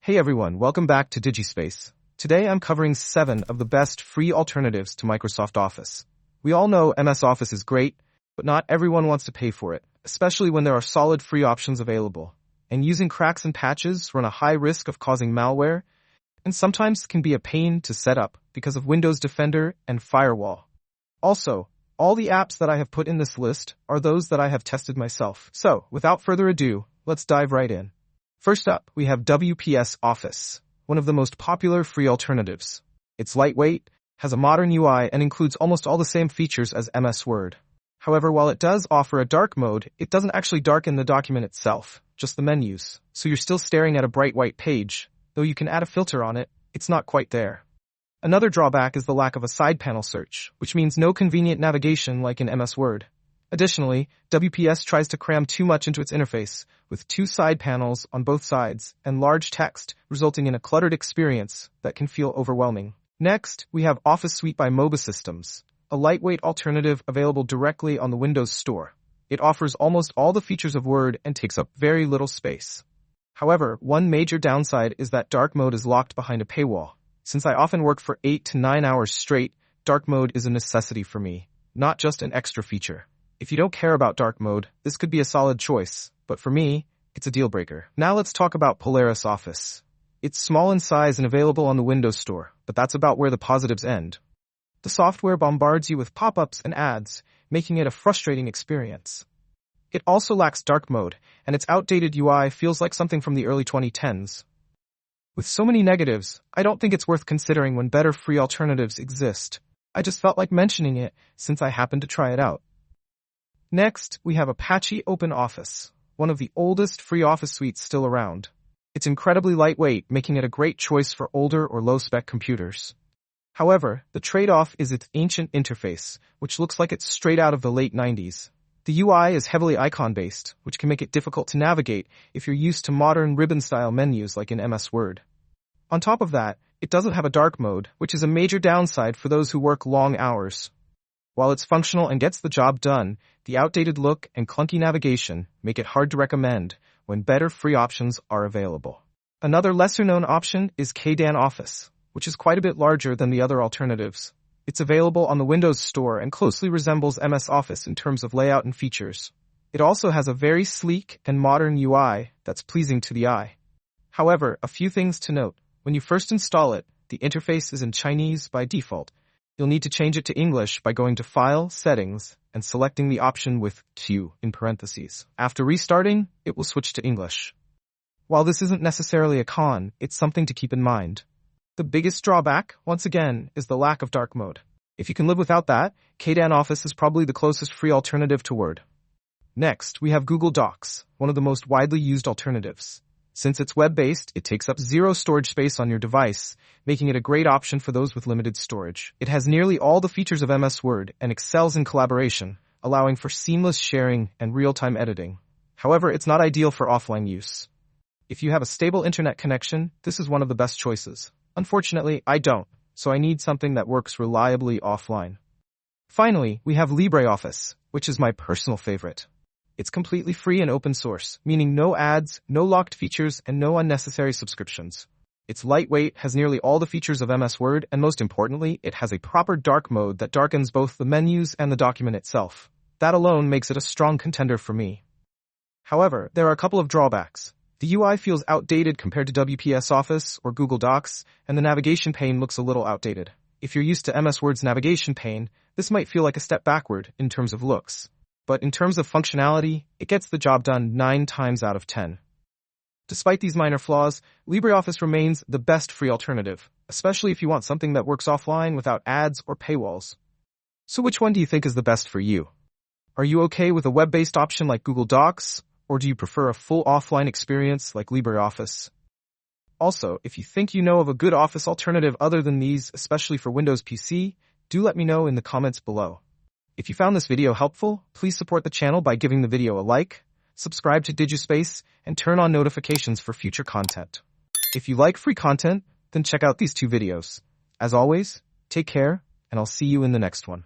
Hey everyone, welcome back to DigiSpace. Today I'm covering 7 of the best free alternatives to Microsoft Office. We all know MS Office is great, but not everyone wants to pay for it, especially when there are solid free options available. And using cracks and patches run a high risk of causing malware, and sometimes can be a pain to set up because of Windows Defender and Firewall. Also, all the apps that I have put in this list are those that I have tested myself. So, without further ado, let's dive right in. First up, we have WPS Office, one of the most popular free alternatives. It's lightweight, has a modern UI, and includes almost all the same features as MS Word. However, while it does offer a dark mode, it doesn't actually darken the document itself, just the menus. So you're still staring at a bright white page. Though you can add a filter on it, it's not quite there. Another drawback is the lack of a side panel search, which means no convenient navigation like in MS Word. Additionally, WPS tries to cram too much into its interface, with 2 side panels on both sides and large text, resulting in a cluttered experience that can feel overwhelming. Next, we have Office Suite by MOBA Systems, a lightweight alternative available directly on the Windows Store. It offers almost all the features of Word and takes up very little space. However, one major downside is that dark mode is locked behind a paywall. Since I often work for 8 to 9 hours straight, dark mode is a necessity for me, not just an extra feature. If you don't care about dark mode, this could be a solid choice, but for me, it's a deal breaker. Now let's talk about Polaris Office. It's small in size and available on the Windows Store, but that's about where the positives end. The software bombards you with pop-ups and ads, making it a frustrating experience. It also lacks dark mode, and its outdated UI feels like something from the early 2010s. With so many negatives, I don't think it's worth considering when better free alternatives exist. I just felt like mentioning it since I happened to try it out. Next, we have Apache OpenOffice, one of the oldest free office suites still around. It's incredibly lightweight, making it a great choice for older or low-spec computers. However, the trade-off is its ancient interface, which looks like it's straight out of the late 90s. The UI is heavily icon-based, which can make it difficult to navigate if you're used to modern ribbon-style menus like in MS Word. On top of that, it doesn't have a dark mode, which is a major downside for those who work long hours. While it's functional and gets the job done, the outdated look and clunky navigation make it hard to recommend when better free options are available. Another lesser-known option is KDAN Office, which is quite a bit larger than the other alternatives. It's available on the Windows Store and closely resembles MS Office in terms of layout and features. It also has a very sleek and modern UI that's pleasing to the eye. However, a few things to note. When you first install it, the interface is in Chinese by default. You'll need to change it to English by going to File, Settings, and selecting the option with Q in parentheses. After restarting, it will switch to English. While this isn't necessarily a con, it's something to keep in mind. The biggest drawback, once again, is the lack of dark mode. If you can live without that, KDAN Office is probably the closest free alternative to Word. Next, we have Google Docs, one of the most widely used alternatives. Since it's web-based, it takes up 0 storage space on your device, making it a great option for those with limited storage. It has nearly all the features of MS Word and excels in collaboration, allowing for seamless sharing and real-time editing. However, it's not ideal for offline use. If you have a stable internet connection, this is one of the best choices. Unfortunately, I don't, so I need something that works reliably offline. Finally, we have LibreOffice, which is my personal favorite. It's completely free and open source, meaning no ads, no locked features, and no unnecessary subscriptions. It's lightweight, has nearly all the features of MS Word, and most importantly, it has a proper dark mode that darkens both the menus and the document itself. That alone makes it a strong contender for me. However, there are a couple of drawbacks. The UI feels outdated compared to WPS Office or Google Docs, and the navigation pane looks a little outdated. If you're used to MS Word's navigation pane, this might feel like a step backward in terms of looks. But in terms of functionality, it gets the job done 9 times out of 10. Despite these minor flaws, LibreOffice remains the best free alternative, especially if you want something that works offline without ads or paywalls. So which one do you think is the best for you? Are you okay with a web-based option like Google Docs, or do you prefer a full offline experience like LibreOffice? Also, if you think you know of a good Office alternative other than these, especially for Windows PC, do let me know in the comments below. If you found this video helpful, please support the channel by giving the video a like, subscribe to DigiSpace, and turn on notifications for future content. If you like free content, then check out these 2 videos. As always, take care, and I'll see you in the next one.